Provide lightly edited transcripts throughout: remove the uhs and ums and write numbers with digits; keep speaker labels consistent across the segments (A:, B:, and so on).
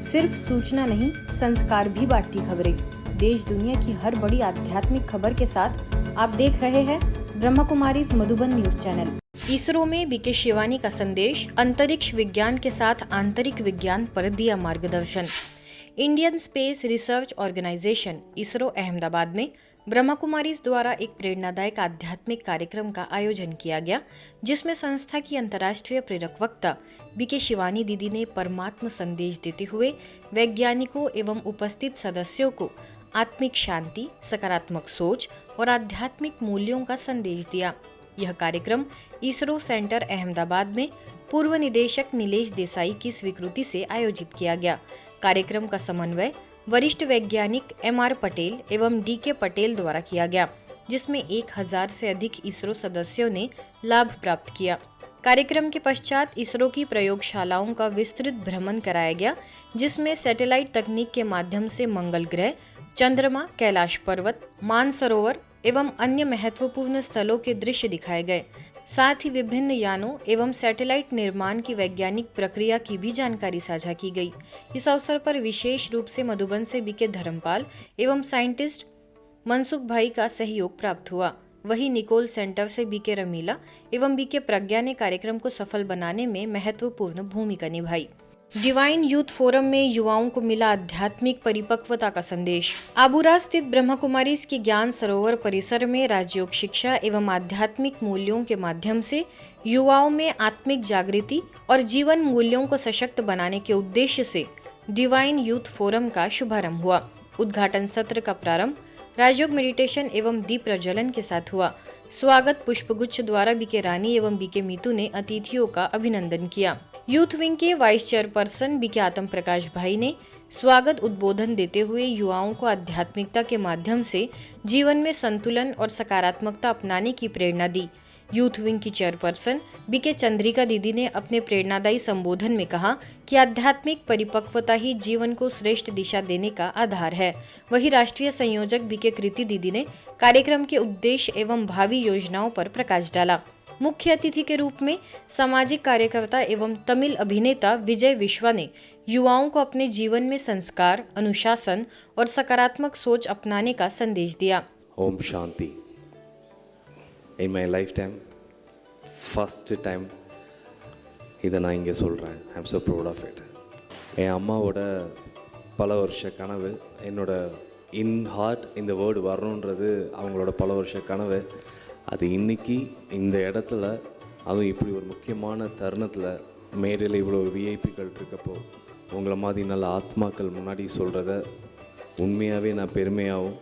A: सिर्फ सूचना नहीं, संस्कार भी बांटती खबरें। देश दुनिया की हर बड़ी आध्यात्मिक खबर के साथ आप देख रहे हैं ब्रह्मा कुमारीज मधुबन न्यूज चैनल। इसरो में बीके शिवानी का संदेश, अंतरिक्ष विज्ञान के साथ आंतरिक विज्ञान पर दिया मार्गदर्शन। Indian space research organisation ISRO Ahmedabad में ब्रह्मा कुमारीज द्वारा एक प्रेरणादायक आध्यात्मिक कार्यक्रम का आयोजन किया गया, जिसमें संस्था की अंतर्राष्ट्रीय प्रेरक वक्ता बीके शिवानी दीदी ने परमात्म संदेश देते हुए वैज्ञानिकों एवं उपस्थित सदस्यों को आत्मिक शांति, सकारात्मक सोच और आध्यात्मिक मूल्यों का संदेश दिया। यह कार्यक्रम इसरो सेंटर अहमदाबाद में पूर्व निदेशक नीलेश देसाई की स्वीकृति से आयोजित किया गया। कार्यक्रम का समन्वय वरिष्ठ वैज्ञानिक एम.आर. पटेल एवं डी.के. पटेल द्वारा किया गया, जिसमें 1000 से अधिक इसरो सदस्यों ने लाभ प्राप्त किया। कार्यक्रम के पश्चात इसरो की प्रयोगशालाओं का विस्तृत भ्रमण कराया गया, जिसमें सैटेलाइट तकनीक के माध्यम से मंगल ग्रह, चंद्रमा, कैलाश पर्वत, मानसरोवर एवं अन्य महत्वपूर्ण स्थलों के दृश्य दिखाए गए। साथ ही विभिन्न यानों एवं सैटेलाइट निर्माण की वैज्ञानिक प्रक्रिया की भी जानकारी साझा की गई। इस अवसर पर विशेष रूप से मधुबन से बीके धर्मपाल एवं साइंटिस्ट मनसुख भाई का सहयोग प्राप्त हुआ। वहीं निकोल सेंटर से बीके रमीला एवं बीके प्रज्ञा ने कार्यक्रम को सफल बनाने में महत्वपूर्ण भूमिका निभाई। डिवाइन यूथ फोरम में युवाओं को मिला आध्यात्मिक परिपक्वता का संदेश। आबूरा स्थित ब्रह्मा कुमारीज के ज्ञान सरोवर परिसर में राजयोग शिक्षा एवं आध्यात्मिक मूल्यों के माध्यम से युवाओं में आत्मिक जागृति और जीवन मूल्यों को सशक्त बनाने के उद्देश्य से डिवाइन यूथ फोरम का शुभारंभ हुआ। उद्घाटन सत्र का प्रारंभ राजयोग मेडिटेशन एवं दीप प्रज्वलन के साथ हुआ। स्वागत पुष्पगुच्छ द्वारा बीके रानी एवं बीके मीतू ने अतिथियों का अभिनंदन किया। यूथ विंग के वाइस चेयरपर्सन बीके आत्म प्रकाश भाई ने स्वागत उद्बोधन देते हुए युवाओं को आध्यात्मिकता के माध्यम से जीवन में संतुलन और सकारात्मकता अपनाने की प्रेरणा दी। यूथ विंग की चेयरपर्सन बीके चंद्रिका दीदी ने अपने प्रेरणादायी संबोधन में कहा कि आध्यात्मिक परिपक्वता ही जीवन को श्रेष्ठ दिशा देने का आधार है। वहीं राष्ट्रीय संयोजक बीके कृति दीदी ने कार्यक्रम के उद्देश्य एवं भावी योजनाओं पर प्रकाश डाला। मुख्य अतिथि के रूप में सामाजिक कार्यकर्ता एवं तमिल अभिनेता विजय विश्वा ने युवाओं को अपने जीवन में संस्कार, अनुशासन और सकारात्मक सोच अपनाने का संदेश दिया।
B: Om Shanti. In my lifetime, first time இதை நான் இங்கே சொல்கிறேன். I'm so proud of it. என் அம்மாவோட பல வருஷ கனவு, என்னோட இன் ஹார்ட் இந்த வேர்டு வரணுன்றது அவங்களோட பல வருஷ கனவு. அது இன்றைக்கி இந்த இடத்துல, அதுவும் இப்படி ஒரு முக்கியமான தருணத்தில் மேடையில் இவ்வளோ விஐபிகள் இருக்கப்போ உங்களை மாதிரி நல்ல ஆத்மாக்கள் முன்னாடி சொல்கிறத உண்மையாகவே நான் பெருமையாகவும்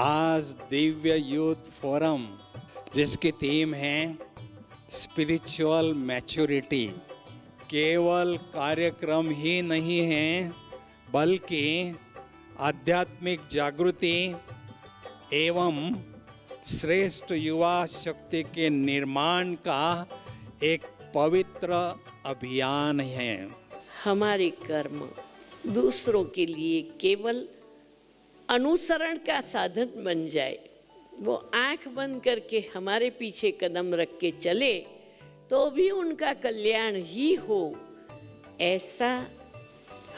C: आज दिव्य यूथ फोरम जिसकी थीम है स्पिरिचुअल मैच्योरिटी, केवल कार्यक्रम ही नहीं है बल्कि आध्यात्मिक जागृति एवं श्रेष्ठ युवा शक्ति के निर्माण का एक पवित्र अभियान है।
D: हमारे कर्म दूसरों के लिए केवल अनुसरण का साधन बन जाए, वो आंख बंद करके हमारे पीछे कदम रख के चले तो भी उनका कल्याण ही हो, ऐसा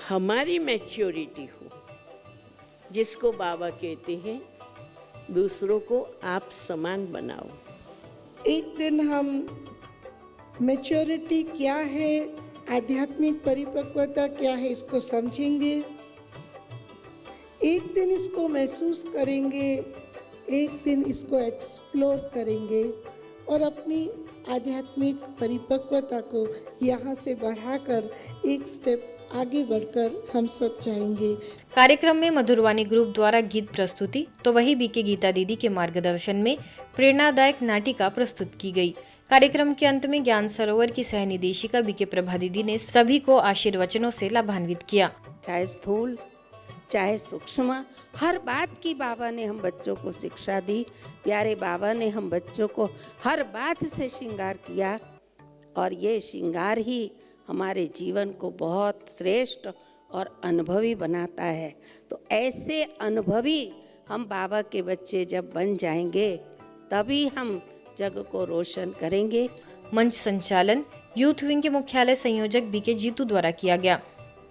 D: हमारी मैच्योरिटी हो, जिसको बाबा कहते हैं दूसरों को आप समान बनाओ।
E: एक दिन हम मैच्योरिटी क्या है, आध्यात्मिक परिपक्वता क्या है, इसको समझेंगे। एक दिन इसको महसूस करेंगे, एक दिन इसको एक्सप्लोर करेंगे और अपनी आध्यात्मिक परिपक्वता को यहाँ से बढ़ाकर एक स्टेप आगे बढ़कर हम सब जाएंगे।
A: कार्यक्रम में मधुरवाणी ग्रुप द्वारा गीत प्रस्तुति तो वही बीके गीता दीदी के मार्गदर्शन में प्रेरणादायक नाटिका प्रस्तुत की गई। कार्यक्रम के अंत में ज्ञान सरोवर की सह निदेशिका बीके प्रभा दीदी ने सभी को आशीर्वचनों से लाभान्वित किया।
F: चाहे स्थूल चाहे सूक्ष्म, हर बात की बाबा ने हम बच्चों को शिक्षा दी। प्यारे बाबा ने हम बच्चों को हर बात से श्रृंगार किया और ये श्रृंगार ही हमारे जीवन को बहुत श्रेष्ठ और अनुभवी बनाता है। तो ऐसे अनुभवी हम बाबा के बच्चे जब बन जाएंगे तभी हम जग को रोशन करेंगे।
A: मंच संचालन यूथ विंग के मुख्यालय संयोजक बीके जीतू द्वारा किया गया।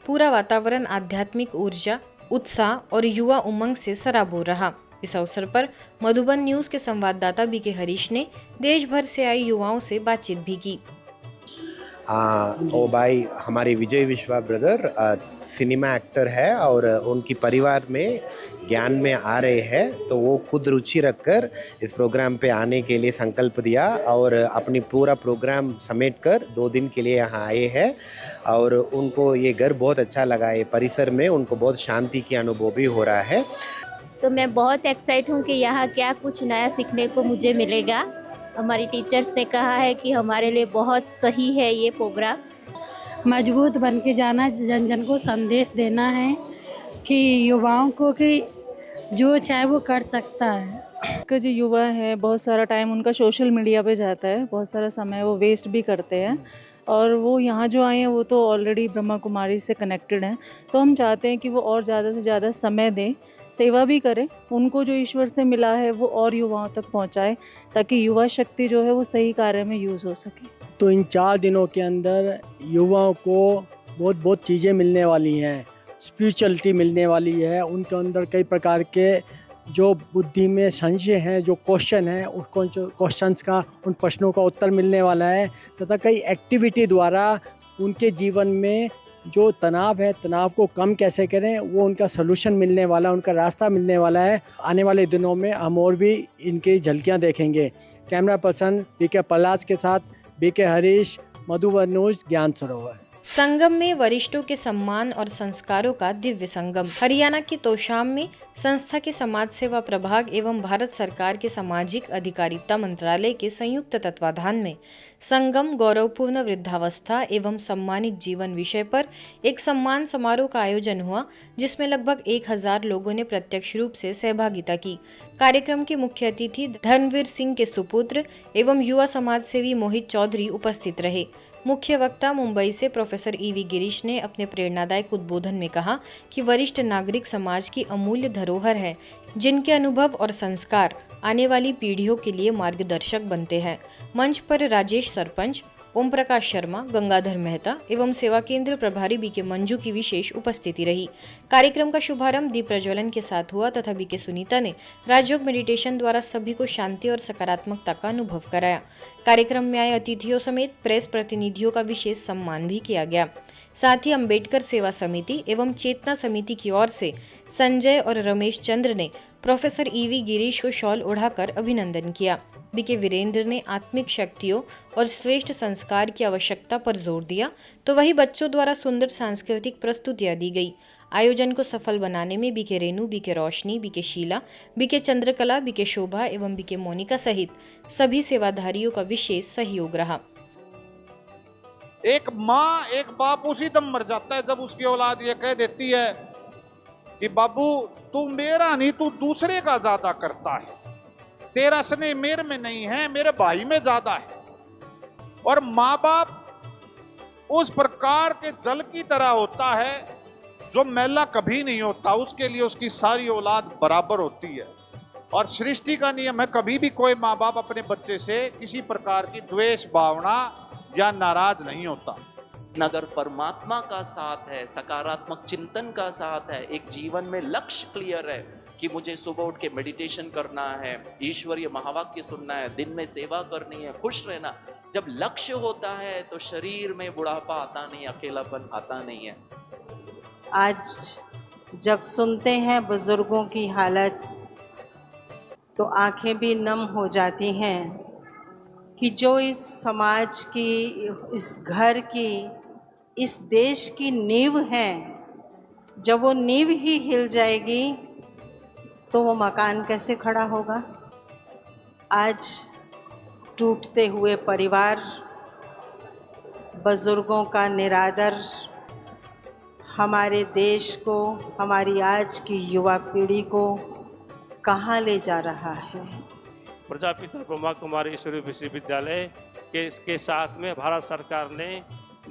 A: पूरा वातावरण आध्यात्मिक ऊर्जा, उत्साह और युवा उमंग से सराबोर रहा। इस अवसर पर मधुबन न्यूज के संवाददाता बीके हरीश ने देश भर से आई युवाओं से बातचीत भी की।
G: ओ भाई हमारे विजय विश्वा ब्रदर सिनेमा एक्टर है और उनकी परिवार में ज्ञान में आ रहे हैं, तो वो खुद रुचि रखकर इस प्रोग्राम पे आने के लिए संकल्प दिया और अपनी पूरा प्रोग्राम समेट कर 2 दिन के लिए यहाँ आए हैं। और उनको ये घर बहुत अच्छा लगा, ये परिसर में उनको बहुत शांति की अनुभव भी हो रहा है।
H: तो मैं बहुत एक्साइट हूँ कि यहाँ क्या कुछ नया सीखने को मुझे मिलेगा। हमारी टीचर्स ने कहा है कि हमारे लिए बहुत सही है ये प्रोग्राम।
I: मजबूत बन के जाना, जन जन को संदेश देना है कि युवाओं को कि जो चाहे वो कर सकता है।
J: का जो युवा है बहुत सारा टाइम उनका सोशल मीडिया पे जाता है, बहुत सारा समय वो वेस्ट भी करते हैं और वो यहाँ जो आए हैं वो तो ऑलरेडी ब्रह्मा कुमारी से कनेक्टेड हैं। तो हम चाहते हैं कि वो और ज़्यादा से ज़्यादा समय दें, सेवा भी करें, उनको जो ईश्वर से मिला है वो और युवाओं तक पहुँचाए ताकि युवा शक्ति जो है वो सही कार्य में यूज़ हो सके।
K: तो इन 4 दिनों के अंदर युवाओं को बहुत चीज़ें मिलने वाली हैं, स्पिरिचुअलिटी मिलने वाली है, उनके अंदर कई प्रकार के जो बुद्धि में संशय हैं, जो क्वेश्चन हैं, उस क्वेश्चंस का, उन प्रश्नों का उत्तर मिलने वाला है तथा कई एक्टिविटी द्वारा उनके जीवन में जो तनाव है, तनाव को कम कैसे करें वो उनका सलूशन मिलने वाला, उनका रास्ता मिलने वाला है। आने वाले दिनों में हम और भी इनकी झलकियाँ देखेंगे। कैमरा पर्सन बीके प्रहलाद के साथ बीके हरीश, मधुबन न्यूज, ज्ञान सरोवर।
A: संगम में वरिष्ठों के सम्मान और संस्कारों का दिव्य संगम। हरियाणा के तोशाम में संस्था के समाज सेवा प्रभाग एवं भारत सरकार के सामाजिक अधिकारिता मंत्रालय के संयुक्त तत्वाधान में संगम गौरवपूर्ण वृद्धावस्था एवं सम्मानित जीवन विषय पर एक सम्मान समारोह का आयोजन हुआ, जिसमें लगभग 1000 लोगों ने प्रत्यक्ष रूप से सहभागिता की। कार्यक्रम के मुख्य अतिथि धर्मवीर सिंह के सुपुत्र एवं युवा समाज सेवी मोहित चौधरी उपस्थित रहे। मुख्य वक्ता मुंबई से प्रोफेसर ईवी गिरीश ने अपने प्रेरणादायक उद्बोधन में कहा कि वरिष्ठ नागरिक समाज की अमूल्य धरोहर है, जिनके अनुभव और संस्कार आने वाली पीढ़ियों के लिए मार्गदर्शक बनते हैं। मंच पर राजेश सरपंच, ओम प्रकाश शर्मा, गंगाधर मेहता एवं सेवा केंद्र प्रभारी बीके मंजू की विशेष उपस्थिति रही। कार्यक्रम का शुभारंभ दीप प्रज्वलन के साथ हुआ तथा बीके सुनीता ने राजयोग मेडिटेशन द्वारा सभी को शांति और सकारात्मकता का अनुभव कराया। कार्यक्रम में आए अतिथियों समेत प्रेस प्रतिनिधियों का विशेष सम्मान भी किया गया। साथ ही अंबेडकर सेवा समिति एवं चेतना समिति की ओर से संजय और रमेश चंद्र ने प्रोफेसर ईवी गिरीश को शॉल ओढ़ाकर अभिनंदन किया। बीके वीरेंद्र ने आत्मिक शक्तियों और श्रेष्ठ संस्कार की आवश्यकता पर जोर दिया, तो वही बच्चों द्वारा सुंदर सांस्कृतिक प्रस्तुतियां दी गई। आयोजन को सफल बनाने में BK Renu, BK Roshni, BK Sheela, BK Chandrakala, BK Shobha एवं बीके मोनिका सहित सभी सेवाधारियों का विशेष सहयोग रहा।
L: एक माँ एक बाप उसी दम मर जाता है जब उसकी औलाद ये कह देती है कि बाबू तू मेरा नहीं, तू दूसरे का ज्यादा करता है, तेरा स्नेह मेरे में नहीं है, मेरे भाई में ज्यादा है। और माँ बाप उस प्रकार के जल की तरह होता है जो मैला कभी नहीं होता, उसके लिए उसकी सारी औलाद बराबर होती है। और सृष्टि का नियम है, कभी भी कोई माँ बाप अपने बच्चे से किसी प्रकार की द्वेष भावना या नाराज नहीं होता।
M: अगर परमात्मा का साथ है, सकारात्मक चिंतन का साथ है, एक जीवन में लक्ष्य क्लियर है कि मुझे सुबह उठ के मेडिटेशन करना है, ईश्वरीय महावाक्य सुनना है, दिन में सेवा करनी है, खुश रहना, जब लक्ष्य होता है तो शरीर में बुढ़ापा आता नहीं, अकेलापन आता नहीं है।
N: आज जब सुनते हैं बुजुर्गों की हालत तो आंखें भी नम हो जाती हैं कि जो इस समाज की, इस घर की, इस देश की नींव है, जब वो नींव ही हिल जाएगी तो वो मकान कैसे खड़ा होगा। आज टूटते हुए परिवार, बुजुर्गों का निरादर हमारे देश को, हमारी आज की युवा पीढ़ी को कहाँ ले जा रहा है।
O: प्रजापिता ब्रह्मा कुमारी ईश्वरीय विश्वविद्यालय के साथ में भारत सरकार ने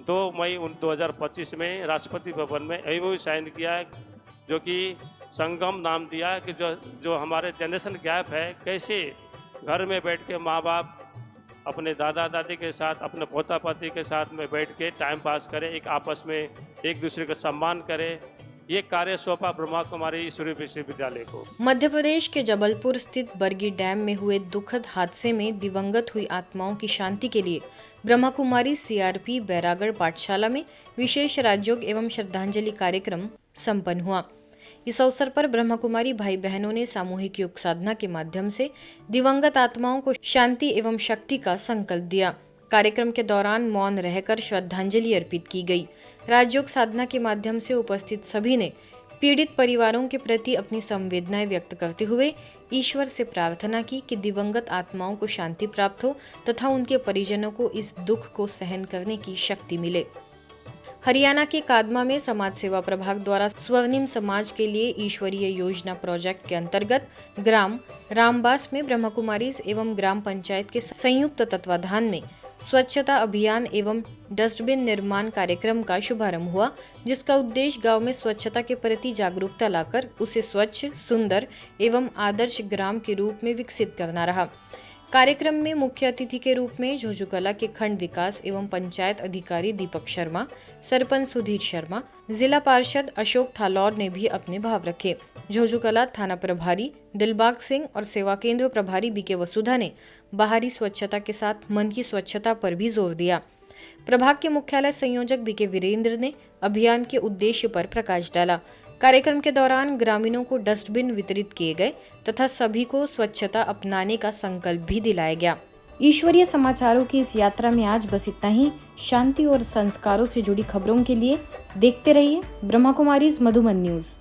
O: 2 मई 2025 में राष्ट्रपति भवन में एमओयू साइन किया है, जो कि संगम नाम दिया है कि जो हमारे जनरेशन गैप है, कैसे घर में बैठ के माँ बाप अपने दादा दादी के साथ, अपने पोता पोती के साथ में बैठ के टाइम पास करें, एक आपस में एक दूसरे का सम्मान करें। ये कार्य सौंपा ब्रह्मा कुमारी ईश्वरीय विश्वविद्यालय को।
A: मध्य प्रदेश के जबलपुर स्थित बरगी डैम में हुए दुखद हादसे में दिवंगत हुई आत्माओं की शांति के लिए ब्रह्मा कुमारी CRP बैरागढ़ पाठशाला में विशेष राजयोग एवं श्रद्धांजलि कार्यक्रम संपन्न हुआ। इस अवसर पर ब्रह्मा कुमारी भाई बहनों ने सामूहिक योग साधना के माध्यम से दिवंगत आत्माओं को शांति एवं शक्ति का संकल्प दिया। कार्यक्रम के दौरान मौन रहकर श्रद्धांजलि अर्पित की गई। राजयोग साधना के माध्यम से उपस्थित सभी ने पीड़ित परिवारों के प्रति अपनी संवेदनाएं व्यक्त करते हुए ईश्वर से प्रार्थना की कि दिवंगत आत्माओं को शांति प्राप्त हो तथा उनके परिजनों को इस दुख को सहन करने की शक्ति मिले। हरियाणा के कादमा में समाज सेवा प्रभाग द्वारा स्वर्णिम समाज के लिए ईश्वरीय योजना प्रोजेक्ट के अंतर्गत ग्राम रामबास में ब्रह्मा कुमारीज एवं ग्राम पंचायत के संयुक्त तत्वाधान में स्वच्छता अभियान एवं डस्टबिन निर्माण कार्यक्रम का शुभारंभ हुआ, जिसका उद्देश्य गांव में स्वच्छता के प्रति जागरूकता लाकर उसे स्वच्छ, सुंदर एवं आदर्श ग्राम के रूप में विकसित करना रहा। कार्यक्रम में मुख्य अतिथि के रूप में झोझुकला के खंड विकास एवं पंचायत अधिकारी दीपक शर्मा, सरपंच सुधीर शर्मा, जिला पार्षद अशोक थालौर ने भी अपने भाव रखे। झोझुकला थाना प्रभारी दिलबाग सिंह और सेवा केंद्र प्रभारी BK वसुधा ने बाहरी स्वच्छता के साथ मन की स्वच्छता पर भी जोर दिया। प्रभाग के मुख्यालय संयोजक BK वीरेंद्र ने अभियान के उद्देश्य पर प्रकाश डाला। कार्यक्रम के दौरान ग्रामीणों को डस्टबिन वितरित किए गए तथा सभी को स्वच्छता अपनाने का संकल्प भी दिलाया गया। ईश्वरीय समाचारों की इस यात्रा में आज बस इतना ही। शांति और संस्कारों से जुड़ी खबरों के लिए देखते रहिए ब्रह्मा कुमारीज मधुबन न्यूज।